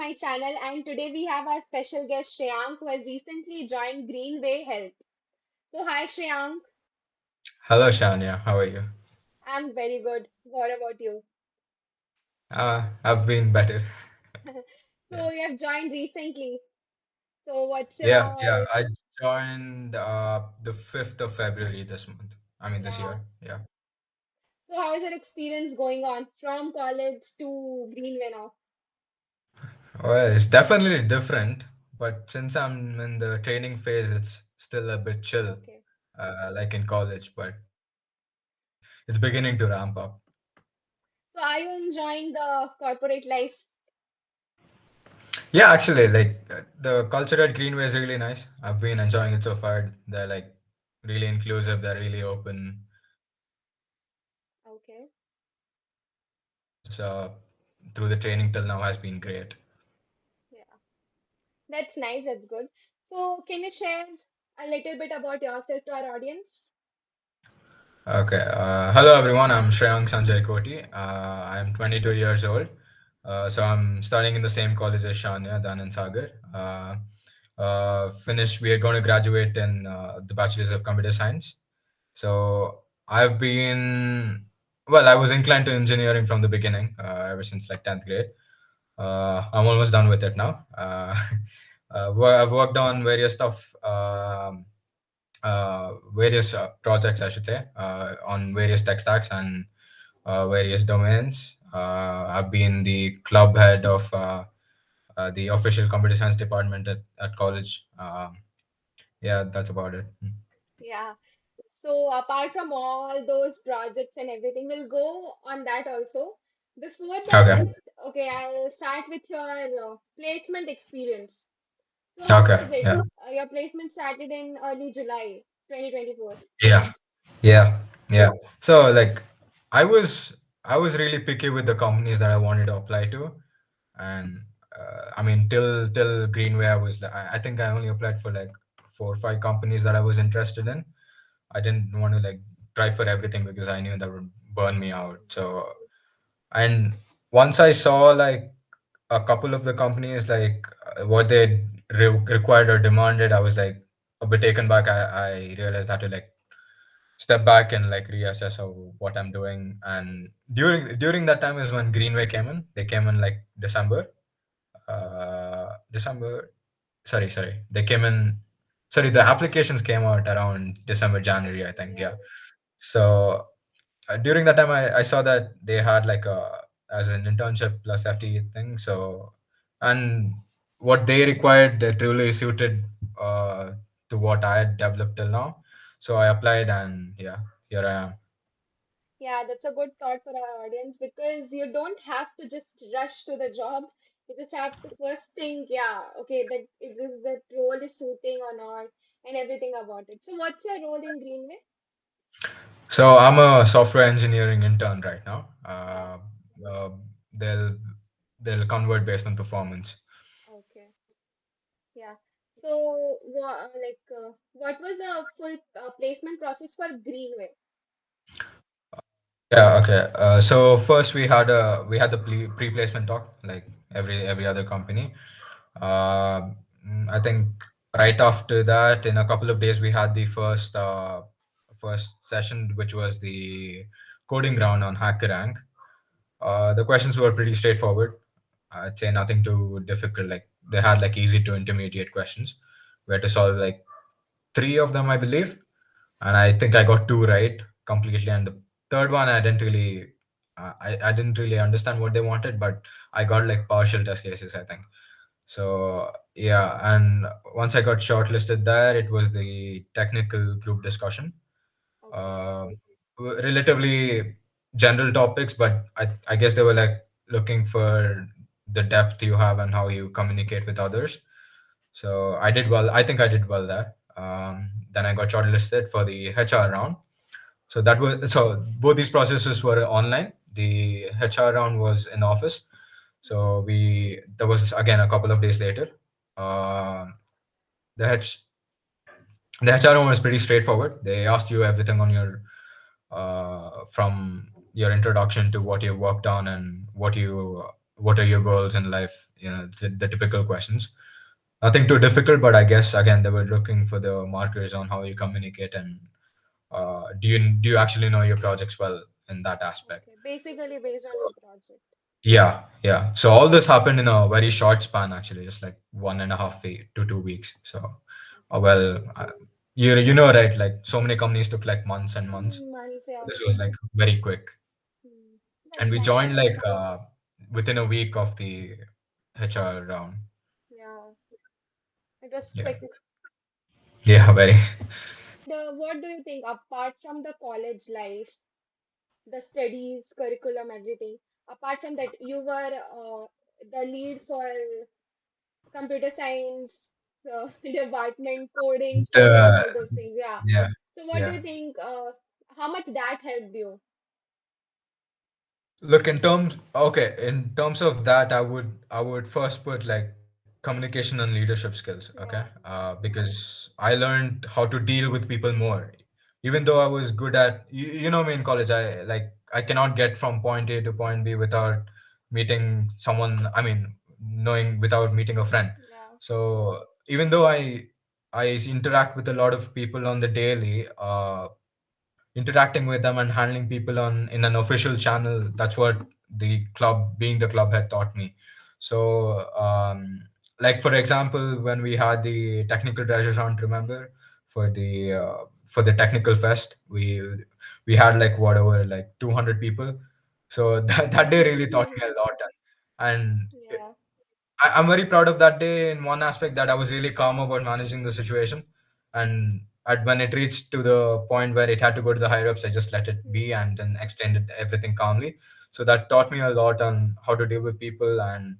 my channel, and today we have our special guest Shreyank who has recently joined Greenway Health. So, hi Shreyank, Hello, Shania. How are you? I'm very good. What about you? I've been better. Yeah. So, you have joined recently. So, what's Yeah. your, I joined the 5th of February this month. I mean, this yeah. year. Yeah. So, how is your experience going on from college to Greenway now? Well, it's definitely different, but since I'm in the training phase, it's still a bit chill, Okay. like in college, but it's beginning to ramp up. So, are you enjoying the corporate life? Yeah, actually, the culture at Greenway is really nice. I've been enjoying it so far. They're like really inclusive, they're really open. Okay. So through the training till now has been great. Yeah. That's nice. That's good. So, can you share a little bit about yourself to our audience? Okay. Hello, everyone. I'm Shreyank Sanjay Koti. I'm 22 years old. So I'm studying in the same college as Shania, Dan and Sagar. Finished. We are going to graduate in the Bachelor's of Computer Science. So I've been, well, I was inclined to engineering from the beginning, ever since like 10th grade. I'm almost done with it now. I've worked on various stuff. Various projects, I should say, on various tech stacks and various domains. I've been the club head of the official computer science department at college. Yeah, that's about it. Yeah. So apart from all those projects and everything, we'll go on that also. Before that, Okay. okay, I'll start with your placement experience. So how Okay. was it? Yeah. Your placement started in early July 2024. Yeah. Yeah. Yeah. So like, I was I was really picky with the companies that I wanted to apply to, and I mean till Greenway, I think I only applied for like 4 or 5 companies that I was interested in. I didn't want to like try for everything because I knew that would burn me out. So, and once I saw like a couple of the companies, like what they required or demanded, I was like a bit taken back. I realized I had to like step back and like reassess of what I'm doing. And during that time is when Greenway came in. They came in like December. December. Sorry. They came in. Sorry, the applications came out around December, Yes. January, I think. Yeah. Yeah. So during that time, I saw that they had like a as an internship plus FTE thing. So, and what they required that truly suited uh, to what I had developed till now. So I applied, and yeah, here I am. Yeah, that's a good thought for our audience because you don't have to just rush to the job. You just have to first think, yeah, okay, that is this that role is suiting or not, and everything about it. So what's your role in Greenway? So I'm a software engineering intern right now. Yeah. Uh, they'll they'll convert based on performance. Okay. Yeah. So, what was the full placement process for Greenway? Yeah, okay. So first we had the pre-placement talk like every other company. I think right after that, in a couple of days, we had the first session, which was the coding round on HackerRank. The questions were pretty straightforward. I'd say nothing too difficult. Like they had like easy to intermediate questions. We had to solve like 3 of them, I believe, and I think I got 2 right completely. And the third one, I didn't really understand what they wanted, but I got like partial test cases, I think. So yeah, and once I got shortlisted there, it was the technical group discussion. Okay. Uh, Relatively general topics, but I guess they were like looking for the depth you have and how you communicate with others. So I did well. I think I did well there. Then I got shortlisted for the HR round. So both these processes were online. The HR round was in office. So we that was again a couple of days later. Um the H the HR round was pretty straightforward. They asked you everything on your from your introduction to what you worked on and what are your goals in life. the typical questions. Nothing too difficult, but I guess again they were looking for the markers on how you communicate and do you actually know your projects well in that aspect. Okay. Basically based on your project. Yeah, yeah. So all this happened in a very short span, actually, just like 1.5 week to 2 weeks. So, Okay. well, you know, right? Like so many companies took like months and months. Months, yeah. This was like very quick, Hmm. and That's we nice. joined like within a week of the HR round. Yeah. It was Yeah, quick. yeah, very. And what do you think, apart from the college life, the studies, curriculum, everything, apart from that, you were the lead for computer science department, coding, studying, The all those things. Yeah. yeah, So what do yeah. you think, how much that helped you? Look, in terms of that, I would first put like communication and leadership skills, okay? Yeah. Because I learned how to deal with people more. Even though I was good at, you know me in college, I cannot get from point A to point B without meeting someone. I mean, knowing without meeting a friend. Yeah. So even though I interact with a lot of people on the daily, interacting with them and handling people on in an official channel, that's what the club, being the club, had taught me. So like for example, when we had the technical treasure hunt, remember, for the technical fest, we had like whatever, like 200 people. So that day really taught me a lot. And Yeah. I'm very proud of that day in one aspect, that I was really calm about managing the situation. And when it reached to the point where it had to go to the higher ups, I just let it be Hmm. and then explained it, everything calmly. So that taught me a lot on how to deal with people and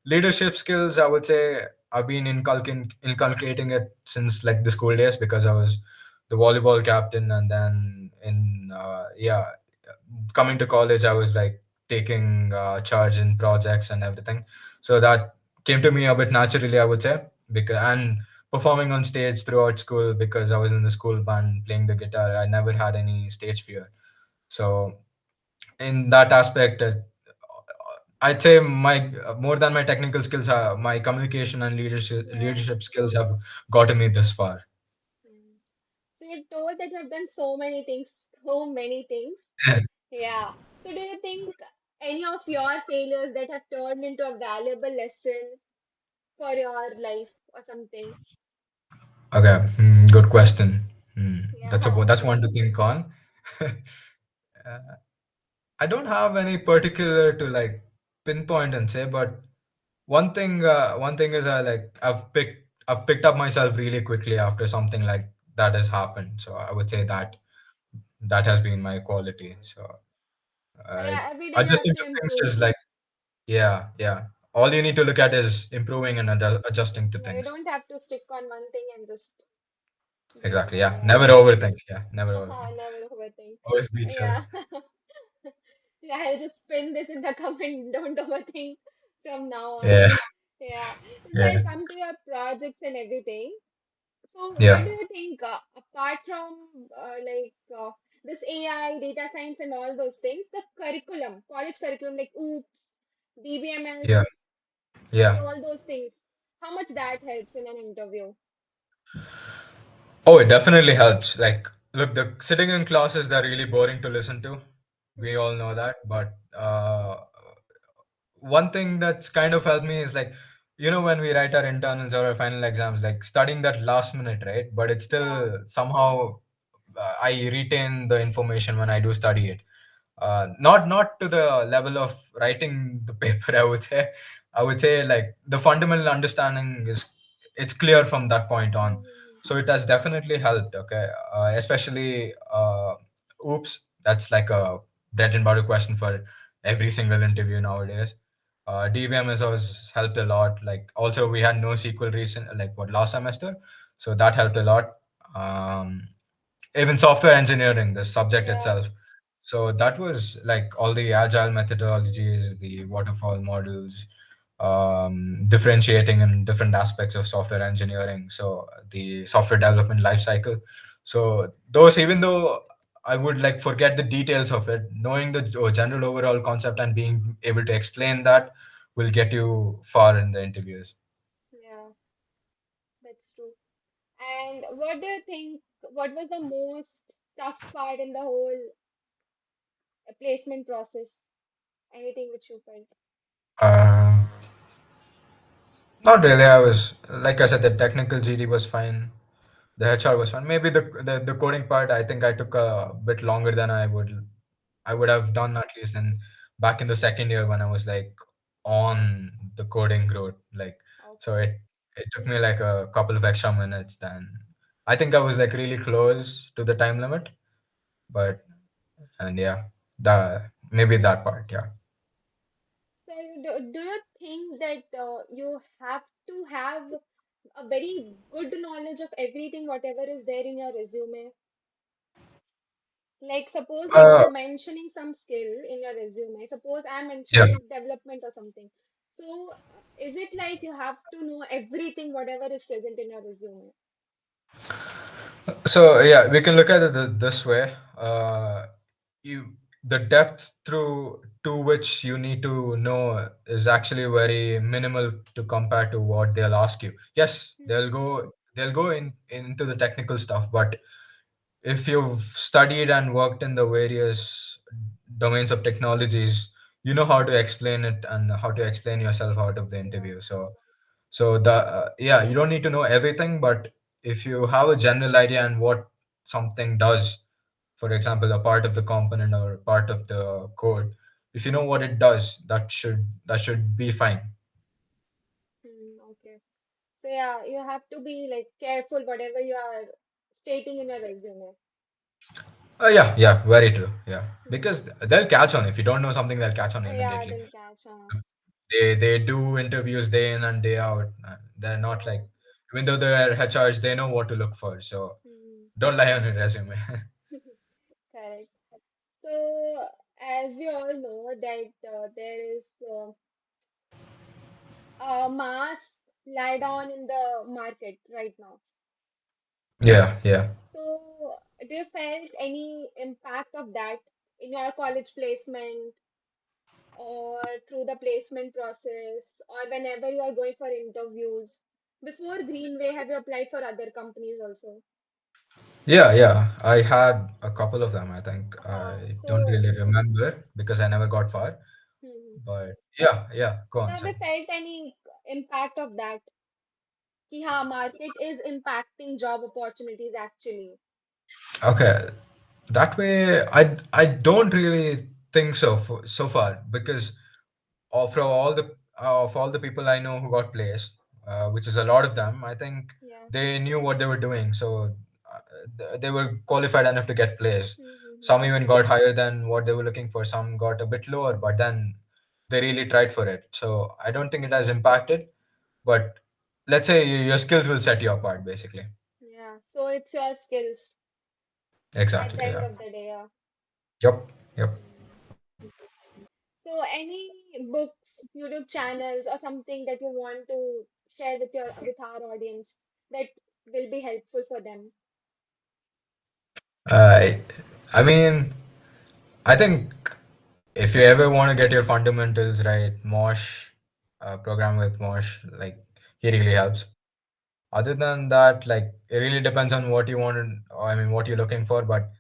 leadership skills. I would say I've been inculcating it since like the school days, because I was the volleyball captain, and then coming to college, I was like taking charge in projects and everything. So that came to me a bit naturally, I would say, because and performing on stage throughout school, because I was in the school band playing the guitar. I never had any stage fear. So in that aspect, I'd say my more than my technical skills, my communication and Yeah. leadership skills have gotten me this far. Hmm. So you told that you have done so many things, so many things. Yeah. So do you think any of your failures that have turned into a valuable lesson for your life or something? Okay, good question. Yeah. That's one to think on. I don't have any particular to like pinpoint and say, but one thing is I've picked up myself really quickly after something like that has happened. So I would say Yeah. that that has been my quality. So I Yeah, every day I you just have think to of things as improve. like, yeah, yeah. All you need to look at is improving and adjusting to Yeah, you things. don't have to stick on one thing and just go Exactly. for Yeah. yeah. Never overthink. Yeah. Never overthink. Never overthink. Always be chill. Yeah. Yeah, I'll just pin this in the comment. Don't overthink from now on. Yeah. Yeah. So Yeah. I'll come to your projects and everything. So what Yeah. do you think, apart from this AI, data science, and all those things, the curriculum, college curriculum like OOPS, Yeah. DBMS, and Yeah. all those things, how much that helps in an interview? Oh, it definitely helps. Like, look, the sitting in classes, they're really boring to listen to. We Hmm. all know that. But one thing that's kind of helped me is like, when we write our internals or our final exams, like studying that last minute, right? But it's Yeah. still somehow I retain the information when I do study it. Not to the level of writing the paper, I would say like the fundamental understanding is, it's clear from that point on. Hmm. So it has definitely helped, okay. Especially oops, that's like a bread and butter question for every single interview nowadays. DBM has always helped a lot. Like, also we had no SQL recent, like what, last semester, so that helped a lot. um, Even software engineering, the subject Yeah. itself, so that was like all the agile Hmm. methodologies, the waterfall models, differentiating in different aspects of software engineering, so the software development life cycle. So those, even though I would like forget the details of it, knowing the general overall concept and being able to explain that will get you far in the interviews. Yeah, that's true. And what do you think, what was the most tough part in the whole placement process? Anything which you felt? Uh, Not really. I was, like I said, the technical GD was fine. The HR was fine. Maybe the coding part, I think I took a bit longer than I would have done, at least in back in the second year when I was like on the coding road. Like, so Okay. it took me like a couple of extra minutes. Then I think I was like really close to the time limit. But and yeah, the maybe that part. Yeah. So do you think that you have to have a very good knowledge of everything, whatever is there in your resume? Like, suppose you Uh, are mentioning some skill in your resume. Suppose I'm yeah. mentioning development or something. So, is it like you have to know everything, whatever is present in your resume? So yeah, we can look at it this way. You the depth through to which you need to know is actually very minimal to compare to what they'll ask you. Yes, Hmm. they'll go into the technical stuff, but if you've studied and worked in the various domains of technologies, you know how to explain it and how to explain yourself out of the Yeah. interview. So the yeah, you don't need to know everything, but if you have a general idea on what something does, for example, a part of the component or part of the code, if you know what it does, that should be fine. Okay. So yeah, you have to be like careful whatever you are stating in your resume. Yeah, yeah, very true. Yeah, Hmm. because they'll catch on. If you don't know something, they'll catch on Yeah, immediately. they'll catch. They do interviews day in and day out. They're not Yeah. like, even though they're HRs, they know what to look for. So Hmm. don't lie on your resume. Correct. So, as we all know that there is a mass lie down in the market right now. Yeah, yeah. So, do you felt any impact of that in your college placement or through the placement process or whenever you are going for interviews? Before Greenway, have you applied for other companies also? Yeah, yeah. I had a couple of them, I think. Huh. I don't So, really remember because I never got far. hmm. But yeah, yeah. Go So on, have you sorry. felt any impact of that? कि हाँ market is impacting job opportunities actually. Okay. That way, I don't really think so so far because of all the people I know who got placed, which is a lot of them, I think Yeah. they knew what they were doing, so they were qualified enough to get placed. Mm-hmm. Some even got higher than what they were looking for. Some got a bit lower, but then they really tried for it. So I don't think it has impacted. But let's say your skills will set you apart, basically. Yeah. So it's your skills at the Exactly. end Yeah. of the day. Yeah. Yep. Yep. Mm. So any books, YouTube channels, or something that you want to share with our audience that will be helpful for them? Uh, I mean, I think if you ever want to get your fundamentals right, Mosh, program with Mosh, like he really helps. Other than that, like it really depends on what you want and I mean what you're looking for. But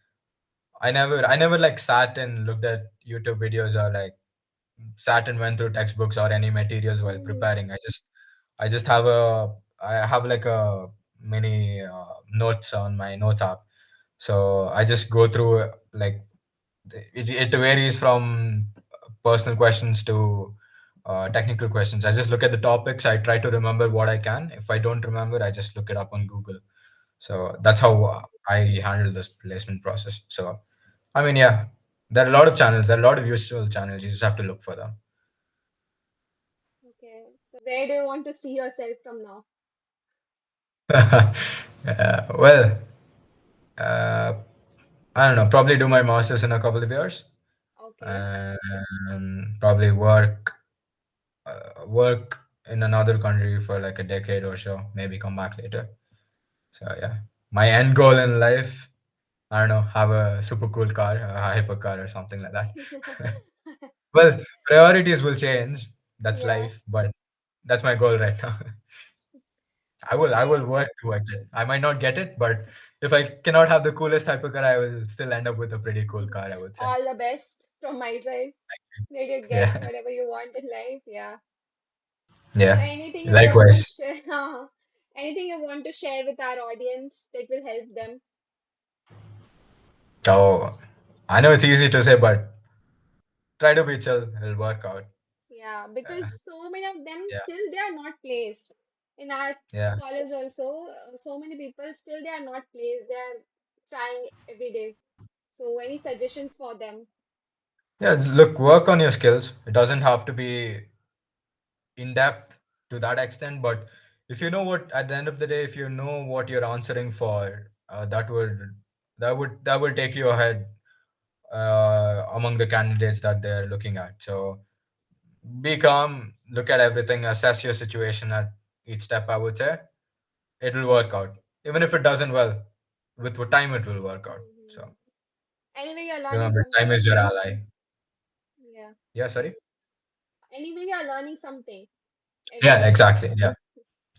I never like sat and looked at YouTube videos or like sat and went through textbooks or any materials while Mm-hmm. preparing. I just I have like a mini notes on my notes app. So I just go through like it varies from personal questions to technical questions. I just look at the topics. I try to remember what I can. If I don't remember, I just look it up on Google. So that's how I handle this placement process. So I mean, yeah, there are a lot of channels. There are a lot of useful channels. You just have to look for them. Okay. So where do you want to see yourself from now? Well, uh, I don't know. Probably do my masters in a couple of years, Okay. and probably work in another country for like a decade or so, maybe come back later. So yeah, my end goal in life, I don't know, have a super cool car, a hypercar or something like that. Well, priorities will change, that's Yeah, life, but that's my goal right now. I will okay. work towards it. I might not get it, but if I cannot have the coolest hypercar, I will still end up with a pretty cool car, I would say. All the best from my side. That you get Yeah. whatever you want in life. Yeah. So Yeah. anything you want to Likewise. share, anything you want to share with our audience that will help them? So I know it's easy to say, but try to be chill. It'll work out. Yeah, Uh, because so many of them yeah. still they are not placed. In our Yeah. college also, so many people still they are not placed. They are trying every day. So any suggestions for them? Yeah. Look, work on your skills. It doesn't have to be in depth to that extent, but if you know what, at the end of the day, if you know what you're answering for, that will take you ahead among the candidates that they're looking at. So be calm, look at everything, assess your situation at each step. I would say it will work out. Even if it doesn't, well, with time it will work out. So Hmm. Anyway, you're learning remember, time something. is your ally. Yeah. Yeah, sorry. Anyway, you're learning something every Yeah, day. exactly. Yeah,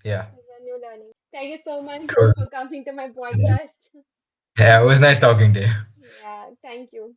yeah. There's a new learning. Thank you so much Cool. for coming to my Yeah, podcast. yeah. It was nice talking to you. Yeah, thank you.